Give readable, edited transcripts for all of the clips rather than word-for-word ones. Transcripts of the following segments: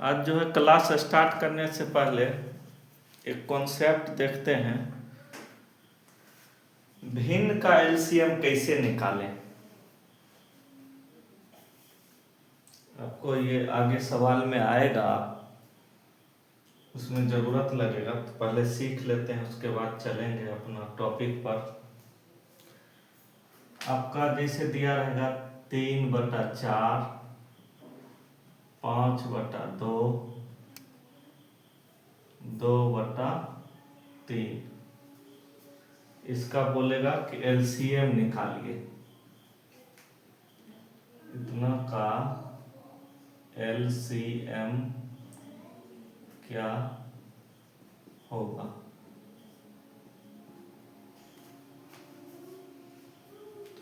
आज जो है क्लास स्टार्ट करने से पहले एक कॉन्सेप्ट देखते हैं। भिन्न का एलसीएम कैसे निकालें। आपको ये आगे सवाल में आएगा, उसमें ज़रूरत लगेगा, तो पहले सीख लेते हैं, उसके बाद चलेंगे अपना टॉपिक पर। आपका जैसे दिया रहेगा 3/4, 5/2, 2/3। इसका बोलेगा कि एलसीएम निकालिए। इतना का एलसीएम क्या होगा।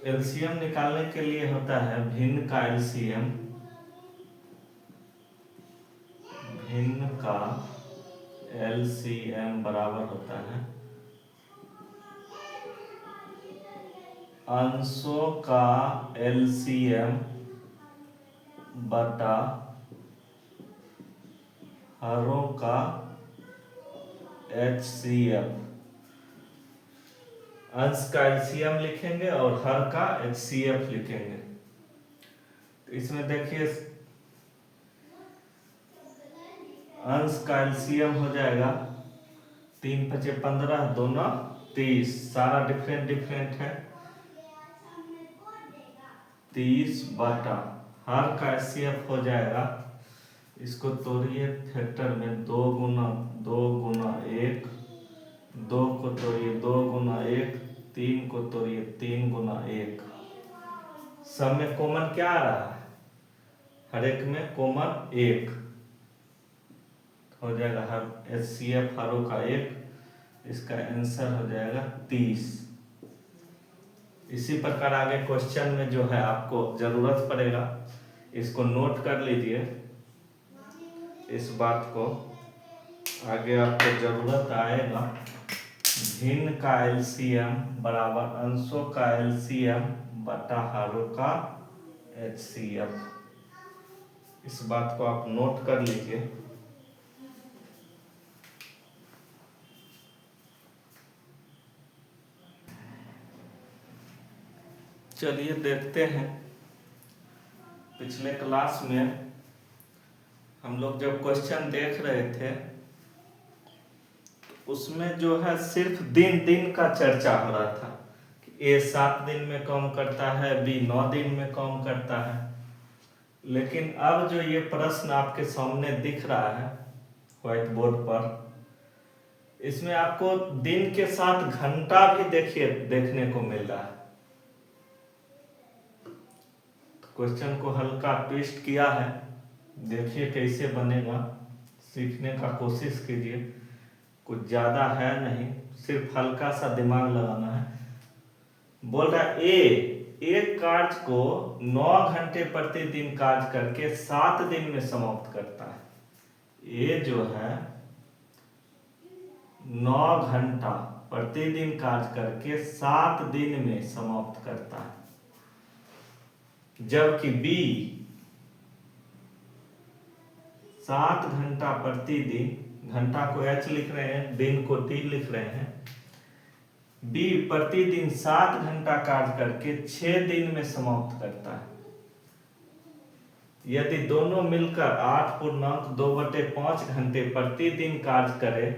एलसीएम निकालने के लिए होता है भिन्न का एलसीएम, भिन्न का एलसीएम बराबर होता है अंशों का एलसीएम बटा हरों का एचसीएफ। अंश का एलसीएम लिखेंगे और हर का एचसीएफ लिखेंगे। तो इसमें देखिए अंश का एलसीएम हो जाएगा 3×5 = 15, दोनों 30, सारा डिफरेंट है। 30 बटा हर का एचसीएफ हो जाएगा, इसको तोड़िए फैक्टर में 2 गुना 1, 2 को तोड़िए 2 गुना 1, 3 को तोड़िए 3 गुना 1। सब में कॉमन क्या आ रहा है? हर एक में कॉमन 1 हो जाएगा। हर एचसीएफ हरों का 1, इसका आंसर हो जाएगा 30। इसी प्रकार आगे क्वेश्चन में जो है आपको जरूरत पड़ेगा, इसको नोट कर लीजिए। इस बात को आगे आपको जरूरत आएगा। भिन्न का एलसीएम बराबर अंशों का एलसीएम बटा हरों का एचसीएफ। इस बात को आप नोट कर लीजिए। चलिए देखते हैं, पिछले क्लास में हम लोग जब क्वेश्चन देख रहे थे उसमें जो है सिर्फ दिन का चर्चा हो रहा था कि ए 7 दिन में काम करता है, बी 9 दिन में काम करता है। लेकिन अब जो ये प्रश्न आपके सामने दिख रहा है व्हाइट बोर्ड पर, इसमें आपको दिन के साथ घंटा भी देखने को मिल रहा है। क्वेश्चन को हल्का ट्विस्ट किया है, देखिए कैसे बनेगा, सीखने का कोशिश कीजिए। कुछ ज़्यादा है नहीं, सिर्फ हल्का सा दिमाग लगाना है। बोल रहा है एक कार्य को 9 घंटे प्रतिदिन कार्य करके 7 दिन में समाप्त करता है। ये जो है 9 घंटा प्रतिदिन कार्य करके 7 दिन में समाप्त करता है, जबकि बी 7 घंटा प्रतिदिन, घंटा को एच लिख रहे हैं, दिन को टी लिख रहे हैं, बी प्रतिदिन 7 घंटा कार्य करके 6 दिन में समाप्त करता है। यदि दोनों मिलकर 8.2/5 घंटे प्रतिदिन कार्य करे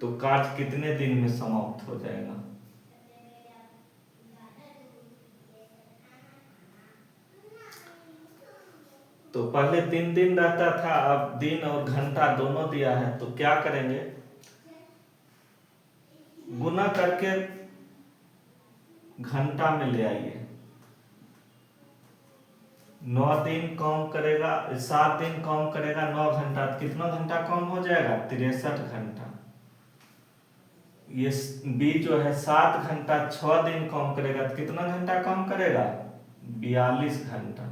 तो कार्य कितने दिन में समाप्त हो जाएगा? तो पहले 3 दिन रहता था, अब दिन और घंटा दोनों दिया है, तो क्या करेंगे? गुना करके घंटा में ले आइए। 9 दिन काम करेगा, 7 दिन काम करेगा, 9 घंटा, कितना घंटा काम हो जाएगा? 63 घंटा। ये बी जो है 7 घंटा 6 दिन काम करेगा, तो कितना घंटा काम करेगा? 42 घंटा।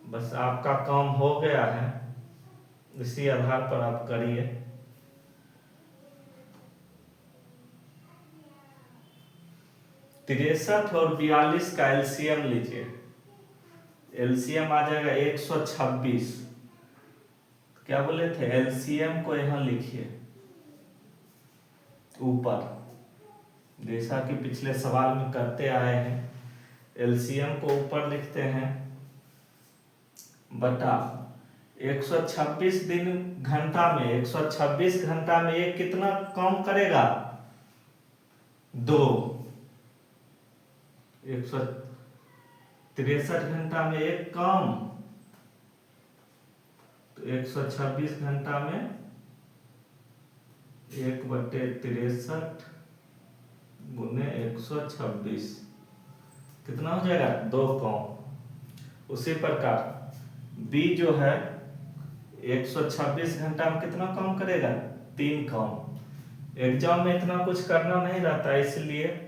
बस आपका काम हो गया है, इसी आधार पर आप करिए। तिरसठ और 42 का एलसीएम लीजिए। एलसीएम आ जाएगा 126। क्या बोले थे, एलसीएम को यहाँ लिखिए ऊपर, जैसा कि पिछले सवाल में करते आए हैं। एलसीएम को ऊपर लिखते हैं बटा 126 दिन घंटा में, 126 घंटा में ये कितना काम करेगा, 2। 163 घंटा में एक काम, तो 126 घंटा में 1/63 गुने 126 कितना हो जाएगा, 2 काम। उसी प्रकार बी जो है 126 घंटा में कितना काम करेगा, 3 काम। एग्जाम में इतना कुछ करना नहीं रहता, इसलिए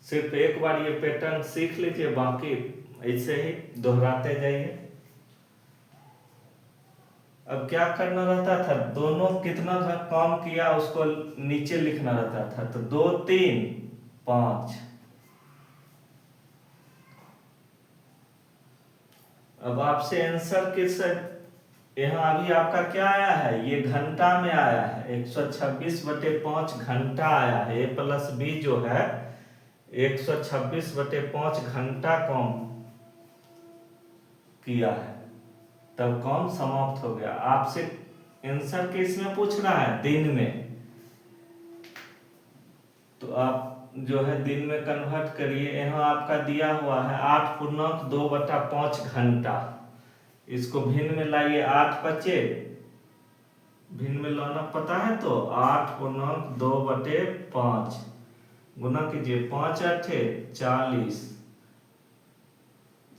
सिर्फ एक बार ये पैटर्न सीख लीजिए, बाकी ऐसे ही दोहराते जाइए। अब क्या करना रहता था, दोनों कितना काम किया उसको नीचे लिखना रहता था, तो 2 3 5। अब आपसे आंसर किस, यहाँ अभी आपका क्या आया है, ये घंटा में आया है, 126/5 घंटा आया है। ए प्लस बी जो है 126/5 घंटा काम किया है, तब काम समाप्त हो गया। आपसे आंसर किस में पूछ रहा है, दिन में, तो आप जो है दिन में कन्वर्ट करिए। यहाँ आपका दिया हुआ है 8/2/5 घंटा, इसको भिन्न में लाइए, 8 बचे, भिन्न में लाना पता है तो 8/2/5 गुना कीजिए, 5 8 40,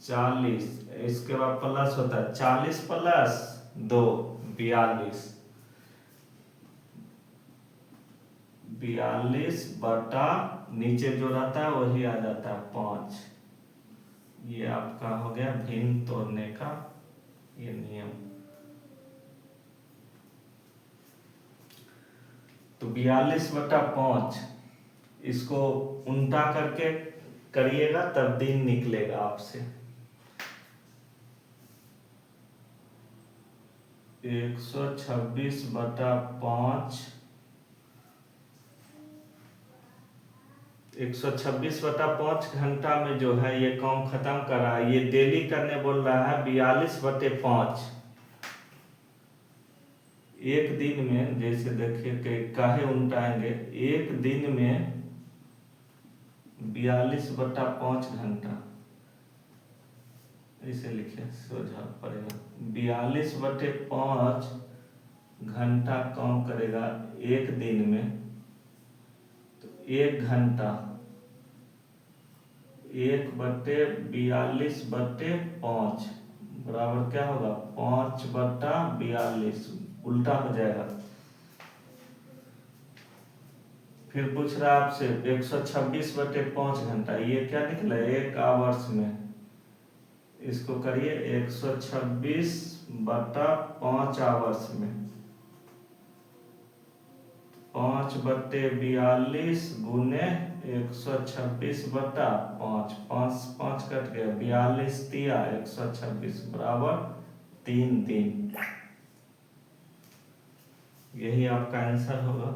40, इसके बाद प्लस होता है 40 प्लस 2 42, 42 बटा नीचे जो रहता है वही आ जाता है 5। ये आपका हो गया भिन्न तोड़ने का ये नियम। तो 42/5 इसको उल्टा करके करिएगा तब दिन निकलेगा आपसे। 126/5 126/5 घंटा में जो है ये काम खत्म कर रहा है। ये डेली करने बोल रहा है 42/5। एक दिन में, जैसे देखिए कि काहे उल्टाएंगे, एक दिन में 42/5 घंटा, इसे लिखे सोझा पड़ेगा, 42/5 घंटा काम करेगा एक दिन में। तो 1 घंटा 1/42/5 बराबर क्या होगा, 5/42, उल्टा हो जाएगा। फिर पूछ रहा है आपसे 126/5 घंटा, ये क्या निकला, 1 आवर्स में, इसको करिए 126/5 आवर्स में, 5/42 गुने 126/5, 5 5 कट गया, 42 दिया 126 बराबर 3 दिन। यही आपका आंसर होगा।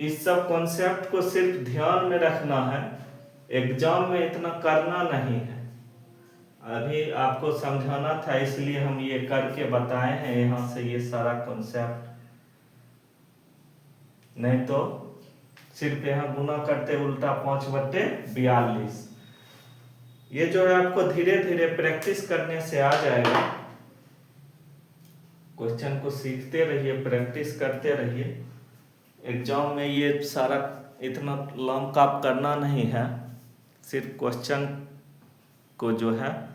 इस सब कॉन्सेप्ट को सिर्फ ध्यान में रखना है, एग्जाम में इतना करना नहीं है। अभी आपको समझाना था इसलिए हम ये करके बताए हैं यहाँ से ये सारा कॉन्सेप्ट, नहीं तो सिर्फ यहाँ गुना करते उल्टा 5/42। ये जो है आपको धीरे धीरे प्रैक्टिस करने से आ जाएगा। क्वेश्चन को सीखते रहिए, प्रैक्टिस करते रहिए। एग्जाम में ये सारा इतना लॉन्ग काप करना नहीं है, सिर्फ क्वेश्चन को जो है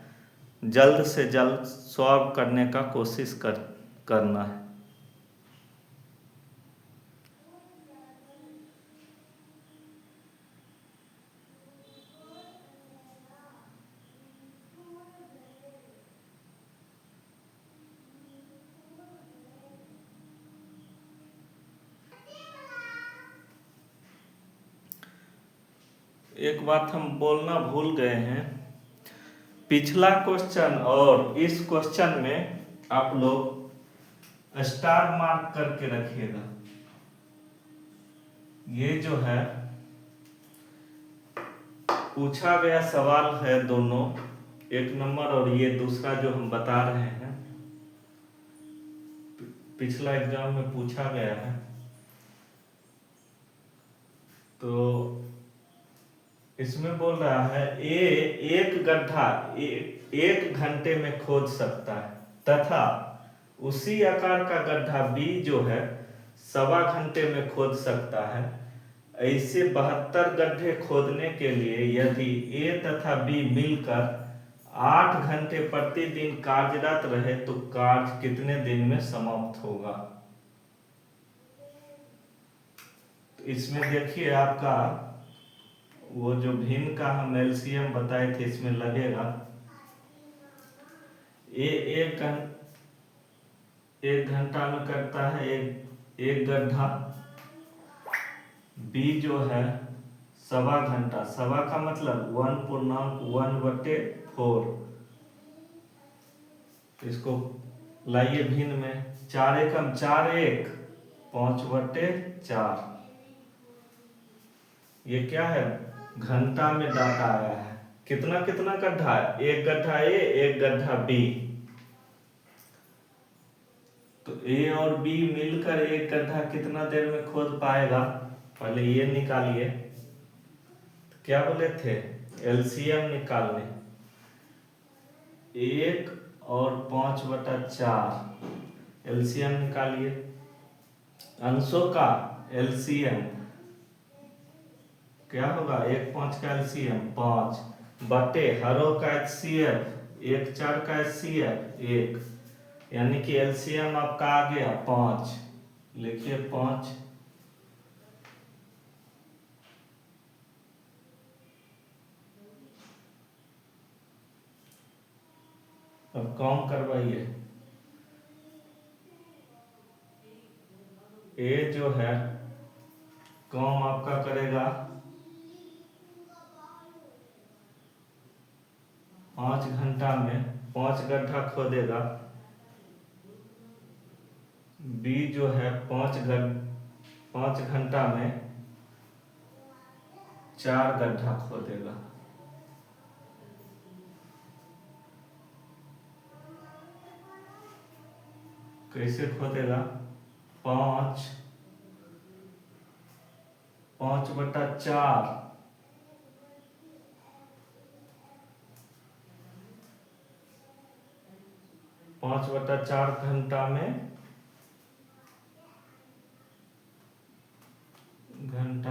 जल्द से जल्द सॉल्व करने का कोशिश करना है। एक बात हम बोलना भूल गए हैं। पिछला क्वेश्चन और इस क्वेश्चन में आप लोग स्टार मार्क करके रखिएगा। ये जो है पूछा गया सवाल है दोनों, एक नंबर और ये दूसरा जो हम बता रहे हैं, पिछला एग्जाम में पूछा गया है। तो इसमें बोल रहा है ए एक गड्ढा एक घंटे में खोद सकता है तथा उसी आकार का गड्ढा बी जो है 1.25 घंटे में खोद सकता है। ऐसे 72 गड्ढे खोदने के लिए यदि ए तथा बी मिलकर 8 घंटे प्रतिदिन कार्यरत रहे तो कार्य कितने दिन में समाप्त होगा। तो इसमें देखिए आपका वो जो भिन्न का हम एलसीएम बताए थे इसमें लगेगा एक घंटा में करता है एक गड्ढा, बी जो है 1.25 घंटा, 1.25 का मतलब 1/1/4। इसको लाइए भिन्न में, 4 एकम 4 1 5/4। ये क्या है, घंटा में डाटा आया है। कितना कितना गड्ढा है, एक गड्ढा ए एक गड्ढा बी। तो ए और बी मिलकर एक गड्ढा कितना देर में खोद पाएगा, पहले ये निकालिए। तो क्या बोले थे, एलसीएम निकालने, 1 और 5/4 एलसीएम निकालिए। अंशों का एलसीएम क्या होगा, 1 5 का एलसीएम 5 बटे हरों का एचसीएफ 1 4 का एचसीएफ 1, यानी कि एलसीएम आपका आ गया 5। लिखिए 5। अब कम करवाइए, ए जो है कम आपका करेगा 5 घंटा में 5 गड्ढा खोदेगा, बी जो है 5 घंटा में 4 गड्ढा खोदेगा। कैसे खोदेगा, 5 5/4 5/4 घंटा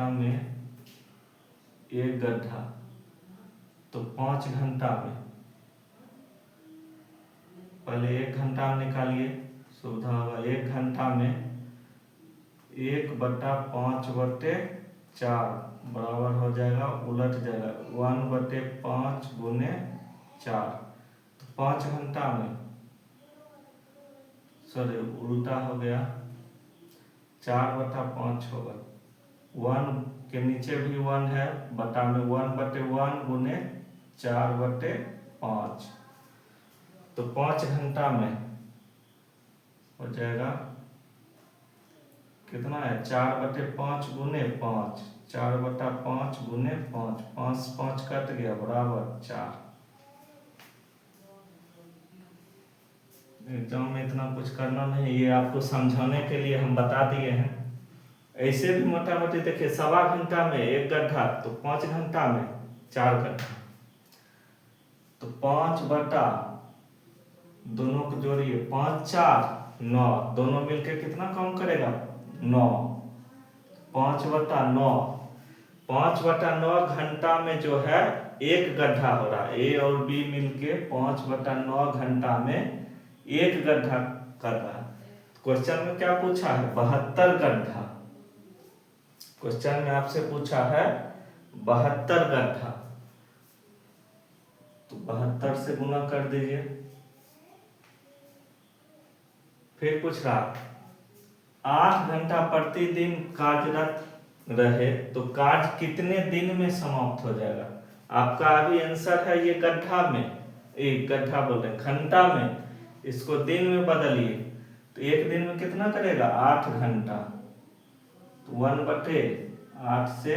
में एक गड्ढा। तो 5 घंटा में, पहले 1 घंटा में निकालिए, सुविधा होगा। 1 घंटा में 1/5/4 बराबर हो जाएगा, उलट जाएगा 1/5 गुने 4। तो 5 घंटा में, सॉरी उल्टा हो गया, 4/5 होगा। 1 के नीचे भी 1 है, बटा में 1/1 गुने 4/5। तो 5 घंटा में हो जाएगा कितना है, 4/5 गुने 5, 4/5 गुने 5, 5 5 कट गया बराबर 4। एग्जाम में इतना कुछ करना नहीं, ये आपको समझाने के लिए हम बता दिए हैं। ऐसे भी मोटा मोटी देखिए, 1.25 घंटा में एक गड्ढा, तो 5 घंटा में 4 गड्ढा। तो 5 बटा, दोनों को जोड़िए, 5 4 9, दोनों मिलकर कितना कम करेगा, 9। 5/9, 5/9 घंटा में जो है एक गड्ढा हो रहा है। ए और बी मिलके 5/9 घंटा में एक गड्ढा कर रहा है। क्वेश्चन में क्या पूछा है, 72 गड्ढा। क्वेश्चन में आपसे पूछा है 72 गड्ढा, तो 72 से गुना कर दीजिए। फिर पूछ रहा 8 घंटा प्रतिदिन कार्यरत रहे तो कार्य कितने दिन में समाप्त हो जाएगा। आपका अभी आंसर है ये गड्ढा में, एक गड्ढा बोल रहे घंटा में, इसको दिन में बदलिए तो एक दिन में कितना करेगा 8 घंटा। तो 1/8 से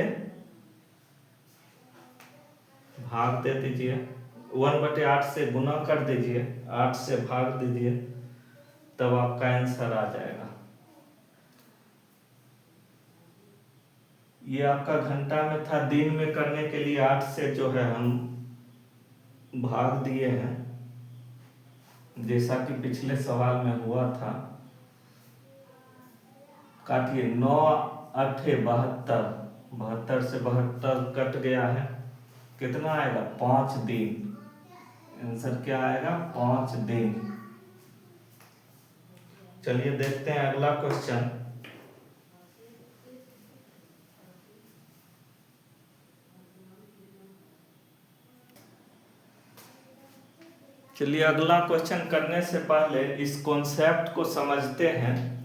भाग दे दीजिए, 1/8 से गुना कर दीजिए, 8 से भाग दीजिए, तब आपका आंसर आ जाएगा। ये आपका घंटा में था, दिन में करने के लिए 8 से जो है हम भाग दिए हैं, जैसा कि पिछले सवाल में हुआ था। काटिए, 9×8 = 72, 72 से 72 कट गया है, कितना आएगा 5 दिन। आंसर क्या आएगा 5 दिन। चलिए देखते हैं अगला क्वेश्चन। चलिए अगला क्वेश्चन करने से पहले इस कॉन्सेप्ट को समझते हैं।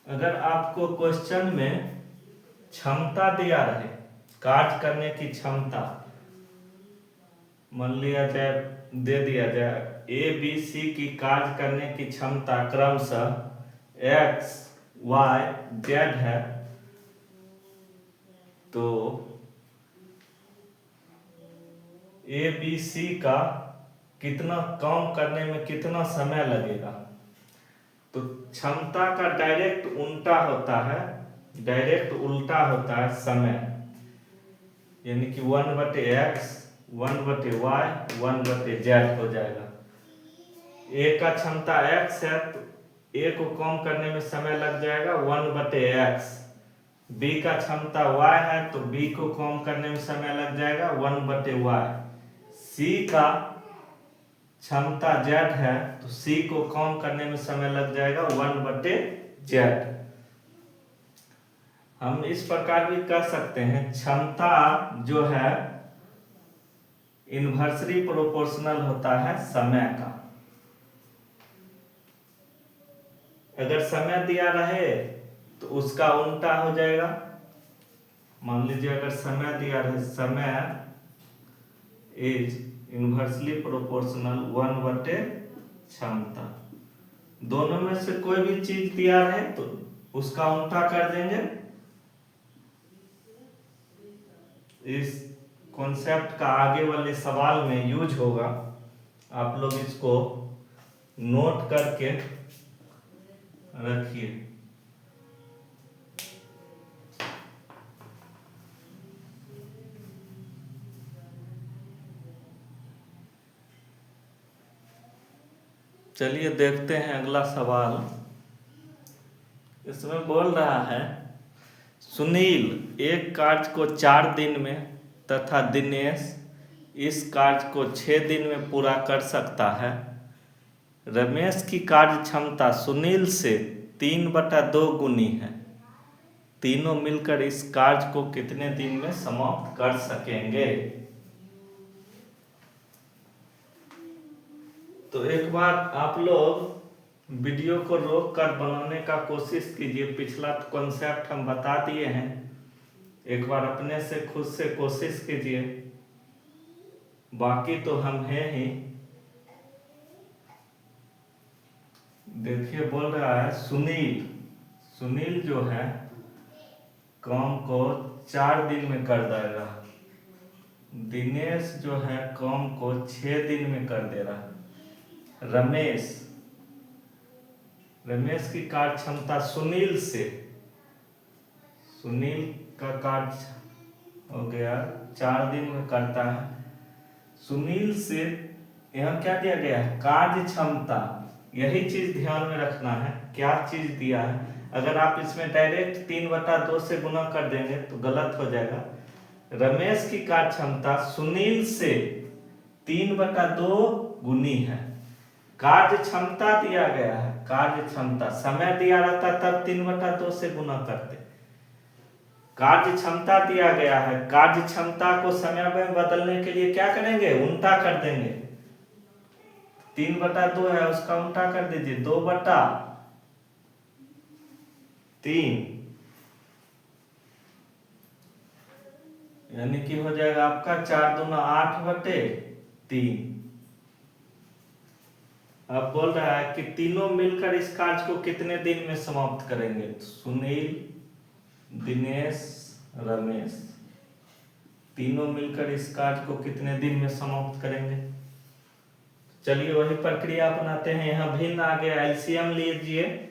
अगर आपको क्वेश्चन में क्षमता दिया रहे, कार्य करने की क्षमता, मान लिया जाए, दे दिया जाए ABC की कार्य करने की क्षमता क्रमशः X, Y, Z है, तो ABC का कितना काम करने में कितना समय लगेगा। तो क्षमता का डायरेक्ट उल्टा होता है, डायरेक्ट उल्टा होता है समय, यानी कि 1/X, 1/Y, 1/Z हो जाएगा। A का क्षमता X है तो A को काम करने में समय लग जाएगा 1/X। B का क्षमता Y है तो B को काम करने में समय लग जाएगा 1/Y। C का क्षमता Z है तो C को काम करने में समय लग जाएगा 1/Z। हम इस प्रकार भी कर सकते हैं, क्षमता जो है इन्वर्सली प्रोपोर्शनल होता है समय का। अगर समय दिया रहे तो उसका उल्टा हो जाएगा। मान लीजिए अगर समय दिया रहे, समय इज इन्वर्सली प्रोपोर्शनल 1/क्षमता, दोनों में से कोई भी चीज दिया रहे तो उसका उल्टा कर देंगे। इस कॉन्सेप्ट का आगे वाले सवाल में यूज होगा, आप लोग इसको नोट करके रखिए। चलिए देखते हैं अगला सवाल। इसमें बोल रहा है सुनील एक कार्य को 4 दिन में तथा दिनेश इस कार्य को 6 दिन में पूरा कर सकता है। रमेश की कार्य क्षमता सुनील से 3/2 गुनी है, तीनों मिलकर इस कार्य को कितने दिन में समाप्त कर सकेंगे। तो एक बार आप लोग वीडियो को रोक कर बनाने का कोशिश कीजिए। पिछला कॉन्सेप्ट हम बता दिए हैं, एक बार अपने से खुद से कोशिश कीजिए, बाकी तो हम हैं ही। देखिए बोल रहा है सुनील जो है काम को 4 दिन में कर देगा, दिनेश जो है काम को 6 दिन में कर दे रहा है। रमेश की कार्य क्षमता सुनील का कार्य हो गया 4 दिन में करता है। सुनील से यहाँ क्या दिया गया है कार्य क्षमता, यही चीज ध्यान में रखना है, क्या चीज दिया है। अगर आप इसमें डायरेक्ट 3/2 से गुना कर देंगे तो गलत हो जाएगा। रमेश की कार्य क्षमता सुनील से 3/2 गुनी है। कार्य क्षमता दिया गया है, कार्य क्षमता, समय दिया रहता तब 3/2 से गुना करते। कार्य क्षमता दिया गया है, कार्य क्षमता को समय में बदलने के लिए क्या करेंगे उल्टा कर देंगे। 3/2 है उसका उल्टा कर दीजिए 2/3, यानी कि हो जाएगा आपका 4×8/3। अब बोल रहा है कि तीनों मिलकर इस कार्य को कितने दिन में समाप्त करेंगे। तो सुनील, दिनेश, रमेश तीनों मिलकर इस कार्य को कितने दिन में समाप्त करेंगे। चलिए वही प्रक्रिया अपनाते हैं। यहाँ भिन्न आ गया, एलसीएम लीजिए।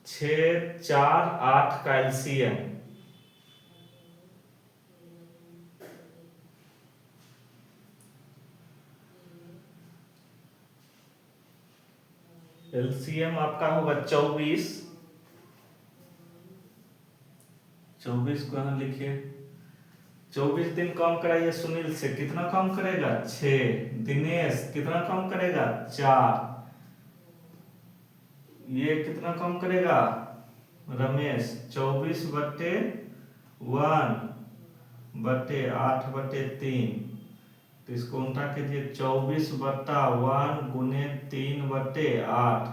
6, 4, 8 का एलसीएम आपका होगा 24। 24 को यहाँ लिखिए। 24 दिन काम कराइए सुनील से, कितना काम करेगा 6। दिनेश कितना काम करेगा 4। ये कितना काम करेगा रमेश 24/1/8/3। तो इसको उल्टा कीजिए, 24/1 गुने 3/8।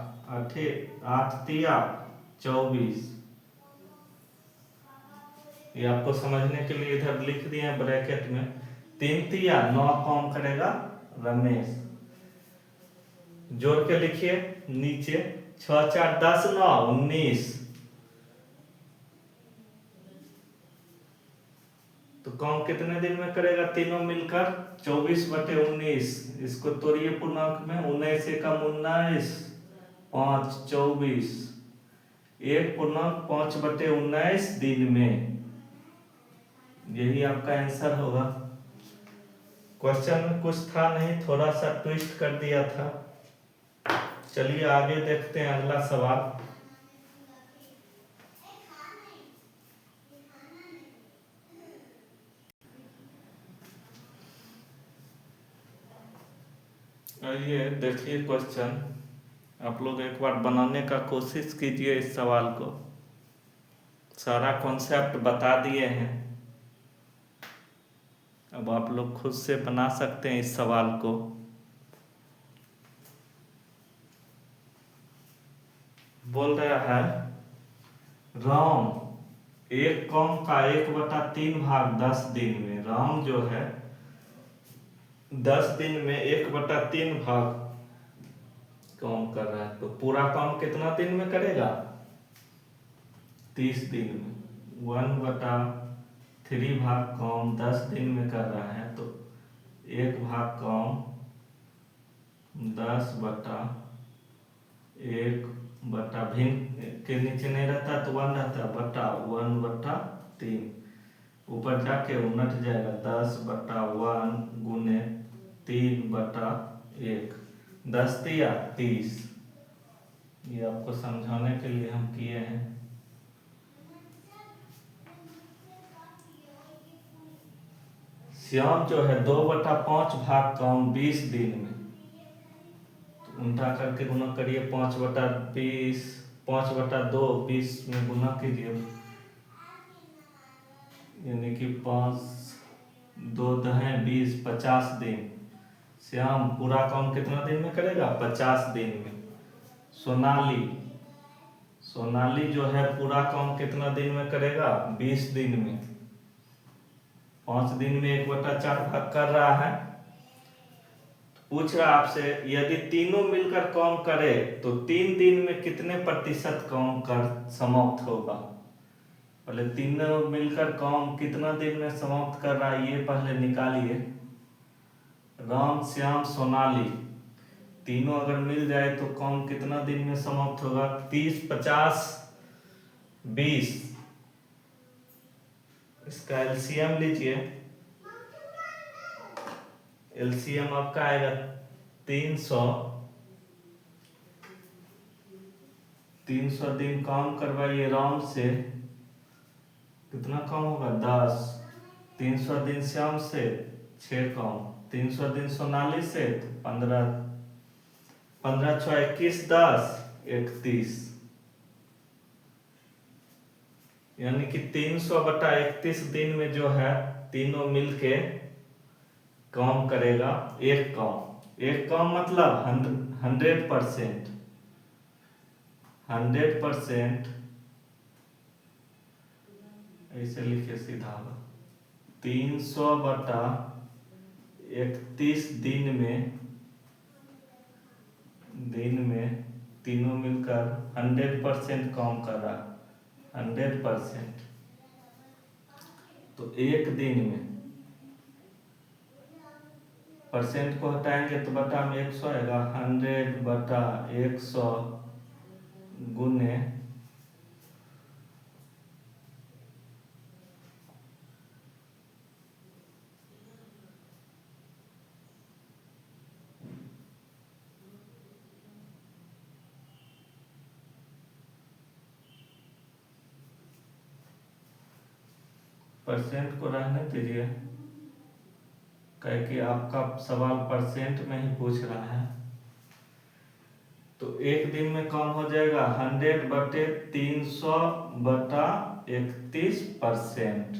8 तिया 24। ये आपको समझने के लिए इधर लिख दिए हैं ब्रैकेट में। 3 तिया 9 काम करेगा रमेश। जोड़ के लिखिए नीचे, 6, 4, 10, 9, 19। तो काम कितने दिन में करेगा तीनों मिलकर 24/19। इसको तोड़िए पूर्णांक में, 19 एकम 19, 5 24। 1/5/19 दिन में। यही आपका आंसर होगा। क्वेश्चन में कुछ था नहीं, थोड़ा सा ट्विस्ट कर दिया था। चलिए आगे देखते हैं अगला सवाल। आइए देखिए क्वेश्चन। आप लोग एक बार बनाने का कोशिश कीजिए इस सवाल को। सारा कॉन्सेप्ट बता दिए हैं, अब आप लोग खुद से बना सकते हैं इस सवाल को। बोल रहा है राम एक काम का 1/3 भाग 10 दिन में। राम जो है 10 दिन में 1/3 भाग काम कर रहा है, तो पूरा काम कितना दिन में करेगा 30 दिन में। 1/3 भाग काम 10 दिन में कर रहा है, तो 1 भाग काम 10/1 बटा भिन्न के नीचे नहीं रहता तो 1 रहता, बटा 1/3। ऊपर जाके उलट जाएगा, 10/1 गुने 3/1। 10 तिया 30। ये आपको समझाने के लिए हम किए हैं। श्याम जो है 2/5 भाग काम 20 दिन में। तो उल्टा करके गुना करिए, 5/20, 5/2 20 में गुना कीजिए, यानी कि 5 2 दहें 20, 50 दिन। श्याम पूरा काम कितना दिन में करेगा 50 दिन में। सोनाली जो है पूरा काम कितना दिन में करेगा 20 दिन में। 5 दिन में 1/4 भाग कर रहा है। पूछ रहा आपसे यदि तीनों मिलकर काम करे तो 3 दिन में कितने प्रतिशत काम कर समाप्त होगा। पहले तीनों मिलकर काम कितना दिन में समाप्त कर रहा है ये पहले निकालिए। राम, श्याम, सोनाली तीनों अगर मिल जाए तो काम कितना दिन में समाप्त होगा। 30, 50, 20। इसका एलसीएम लीजिए। एलसीएम आपका आएगा 300। 300 दिन काम करवाइए राम से, कितना काम होगा 10। 300 दिन श्याम से 6 काम। 300 दिन सोनाली से 15। 15 6 21, 10 31। यानी कि 300/31 दिन में जो है तीनों मिलके काम करेगा। एक काम मतलब 100%। ऐसे लिखिए सीधा होगा 300/31 दिन में तीनों मिलकर 100% काम कर रहा है 100%। तो एक दिन में परसेंट को हटाएंगे तो बटा में 100 आएगा 100/100 गुने परसेंट को रहने दीजिए कि आपका सवाल परसेंट में ही पूछ रहा है। तो एक दिन में काम हो जाएगा 100/300/31%।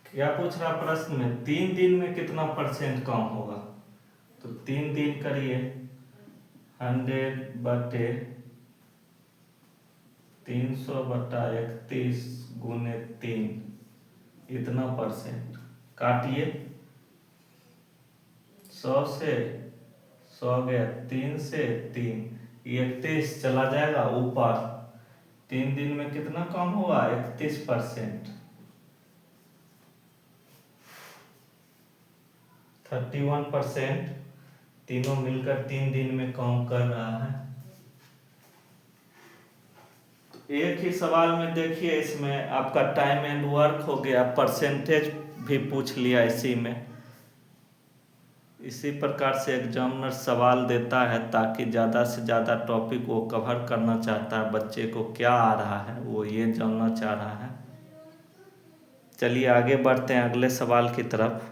क्या पूछ रहा प्रश्न में 3 दिन में कितना परसेंट कम होगा। तो 3 दिन करिए 100/300/31 गुने 3 इतना परसेंट काटिए 100 से 100 गया 3 से 3 31 चला जाएगा ऊपर। 3 दिन में कितना कम हुआ 31%। 31% तीनों मिलकर 3 दिन में काम कर रहा है। तो एक ही सवाल में देखिए इसमें आपका टाइम एंड वर्क हो गया परसेंटेज भी पूछ लिया इसी में। इसी प्रकार से एग्जामिनर सवाल देता है ताकि ज़्यादा से ज़्यादा टॉपिक वो कवर करना चाहता है, बच्चे को क्या आ रहा है वो ये जानना चाह रहा है। चलिए आगे बढ़ते हैं अगले सवाल की तरफ।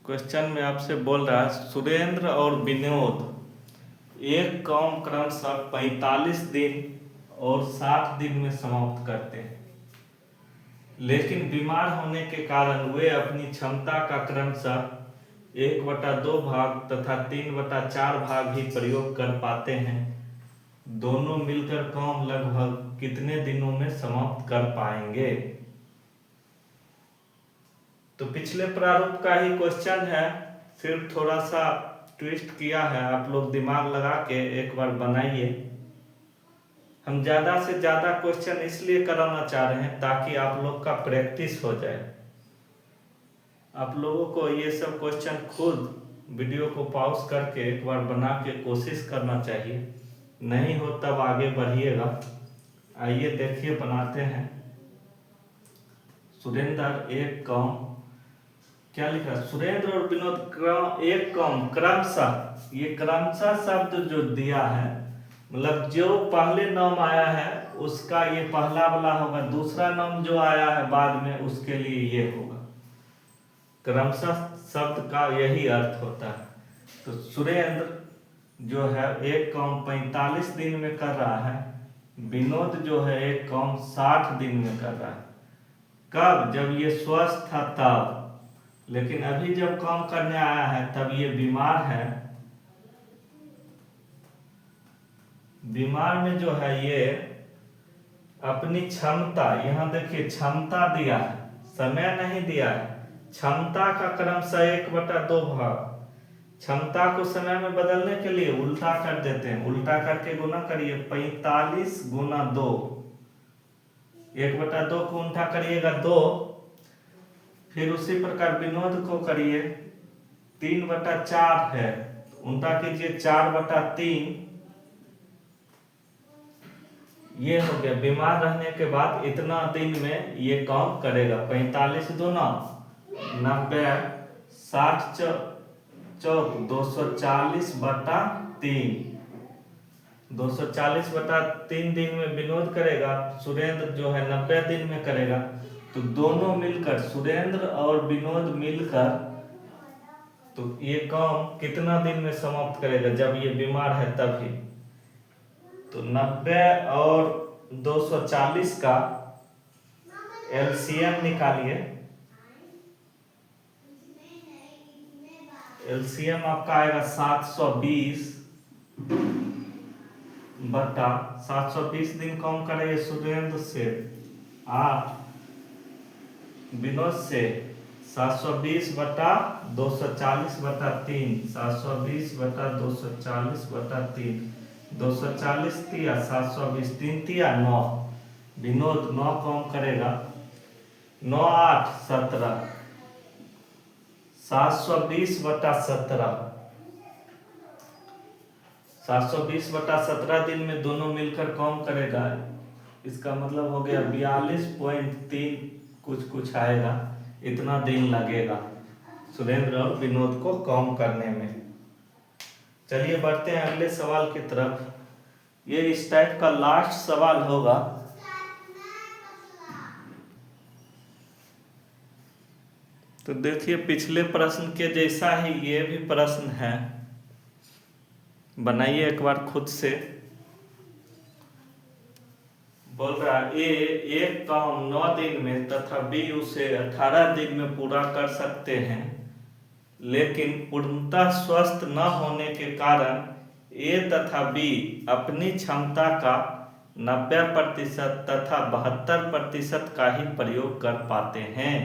क्वेश्चन में आपसे बोल रहा है सुरेंद्र और विनोद एक काम क्रमशः 45 दिन और 60 दिन में समाप्त करते हैं, लेकिन बीमार होने के कारण वे अपनी क्षमता का क्रमशः 1/2 भाग तथा 3/4 भाग ही प्रयोग कर पाते हैं। दोनों मिलकर काम लगभग कितने दिनों में समाप्त कर पाएंगे। तो पिछले प्रारूप का ही क्वेश्चन है, सिर्फ थोड़ा सा ट्विस्ट किया है। आप लोग दिमाग लगा के एक बार बनाइए। हम ज़्यादा से ज़्यादा क्वेश्चन इसलिए कराना चाह रहे हैं ताकि आप लोग का प्रैक्टिस हो जाए। आप लोगों को ये सब क्वेश्चन खुद वीडियो को पॉज करके एक बार बना के कोशिश करना चाहिए। नहीं हो तब आगे बढ़िएगा। आइए देखिए बनाते हैं। सुरेंद्र एक काम, क्या लिखा सुरेंद्र और विनोद एक काम क्रमशः, ये क्रमशः शब्द जो दिया है मतलब जो पहले नाम आया है उसका ये पहला वाला होगा, दूसरा नाम जो आया है बाद में उसके लिए ये होगा। क्रमशः शब्द का यही अर्थ होता है। तो सुरेंद्र जो है एक काम 45 दिन में कर रहा है, विनोद जो है एक काम 60 दिन में कर रहा है। कब? जब ये स्वस्थ था तब, लेकिन अभी जब काम करने आया है तब ये बीमार है। बीमार में जो है ये अपनी क्षमता, यहाँ देखिए क्षमता दिया है, समय नहीं दिया है। क्षमता का क्रमशः 1/2 भाग, क्षमता को समय में बदलने के लिए उल्टा कर देते हैं, उल्टा करके गुना करिए 45 गुना 2, 1/2 को उल्टा करिएगा 2। फिर उसी प्रकार विनोद को करिए 3/4 है, उल्टा कीजिए 4/3। ये हो गया बीमार रहने के बाद इतना दिन में ये काम करेगा। 45 दूना 90, 60 चौक 240/3, 240/3 दिन में विनोद करेगा। सुरेंद्र जो है 90 दिन में करेगा। तो दोनों मिलकर सुरेंद्र और विनोद मिलकर तो ये काम कितना दिन में समाप्त करेगा जब ये बीमार है तभी। तो 90 और 240 का एलसीएम निकालिए। एलसीएम आपका आएगा 720। बटा 720 दिन कम करेंगे सुरेंद्र से 8 विनोद से 720 बटा 240 बटा 3 720 बटा 240 बटा 3 240 तिया 720 3 तिया 9 विनोद 9 कम करेगा 9 8 17 720 बटा 17 720 बटा 17 दिन में दोनों मिलकर कम करेगा। इसका मतलब हो गया 42.3 कुछ आएगा। इतना दिन लगेगा सुरेंद्र और विनोद को कम करने में। चलिए बढ़ते हैं अगले सवाल की तरफ। ये इस टाइप का लास्ट सवाल होगा। तो देखिए पिछले प्रश्न के जैसा ही ये भी प्रश्न है, बनाइए एक बार खुद से। बोल रहा है ए एक काम 9 दिन में तथा बी उसे 18 दिन में पूरा कर सकते हैं, लेकिन पूर्णतः स्वस्थ न होने के कारण ए तथा बी अपनी क्षमता का 90% तथा 72% का ही प्रयोग कर पाते हैं।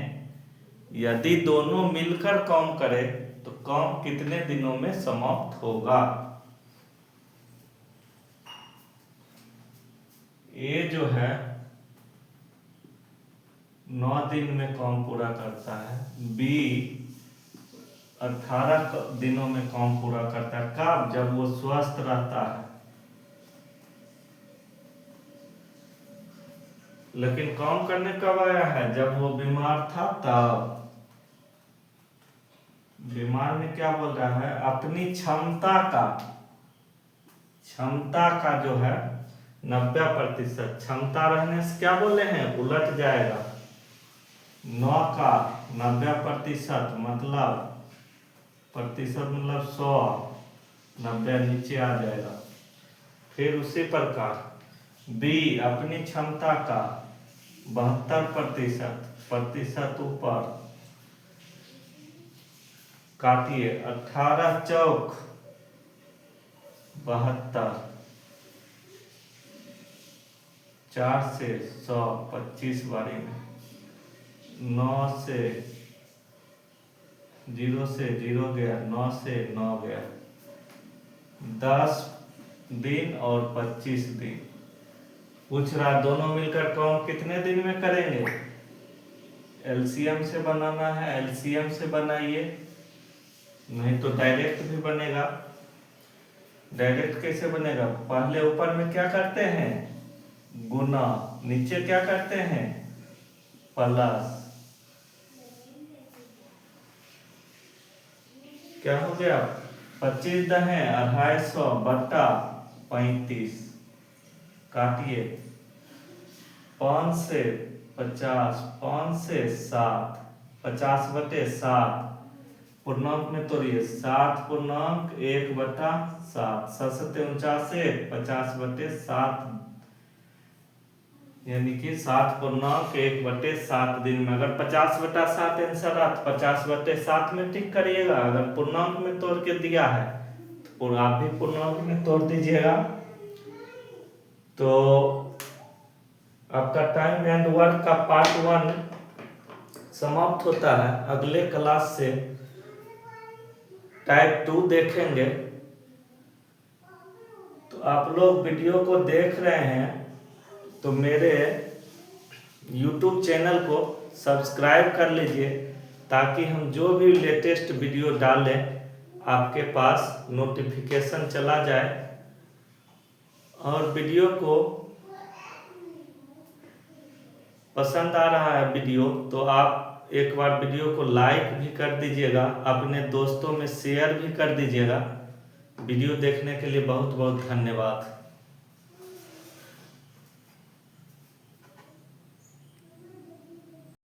यदि दोनों मिलकर काम करें तो काम कितने दिनों में समाप्त होगा? ए जो है 9 दिन में काम पूरा करता है, बी 18 दिनों में काम पूरा करता है। कब? जब वो स्वस्थ रहता है। लेकिन काम करने कब आया है? जब वो बीमार था तब। बीमार में क्या बोल रहा है? अपनी क्षमता का जो है 90%। क्षमता रहने से क्या बोले हैं? उलट जाएगा। 9 का 90% मतलब प्रतिशत मतलब 100, 90 नीचे आ जाएगा। फिर उसी प्रकार बी अपनी क्षमता का 72%, प्रतिशत ऊपर काटिए 18 चौक 72, 4 से 100 25 बारी में, 9 से 0 गया, 9 से 9 गया, 10 दिन और 25 दिन। पूछ रहा दोनों मिलकर काम कितने दिन में करेंगे? एलसीएम से बनाना है, एलसीएम से बनाइए, नहीं तो डायरेक्ट भी बनेगा। डायरेक्ट कैसे बनेगा? पहले ऊपर में क्या करते हैं? गुना, नीचे क्या करते हैं? प्लस। क्या हो गया? 25 दहे 250 बटा 35, काटिए 5 से 50, 5 से 7, 50 बटे 7, पूर्णांक में तोड़िए 7 पूर्णांक 1 बटा 7, 7 सत्ते 49, 50 बटे 7, यानी कि 7 पूर्णांक 1 बटे 7 दिन में। अगर 50 बटा 7 आंसर रहा तो 50 बटे 7 में टिक करिएगा। अगर पूर्णांक में तोड़ के दिया है तो आप भी पूर्णांक में तोड़ दीजिएगा। तो आपका टाइम एंड वर्क का पार्ट 1 समाप्त होता है। अगले क्लास से टाइप 2 देखेंगे। तो आप लोग वीडियो को देख रहे हैं तो मेरे YouTube चैनल को सब्सक्राइब कर लीजिए, ताकि हम जो भी लेटेस्ट वीडियो डालें आपके पास नोटिफिकेशन चला जाए। और वीडियो को पसंद आ रहा है वीडियो तो आप एक बार वीडियो को लाइक भी कर दीजिएगा, अपने दोस्तों में शेयर भी कर दीजिएगा। वीडियो देखने के लिए बहुत बहुत धन्यवाद।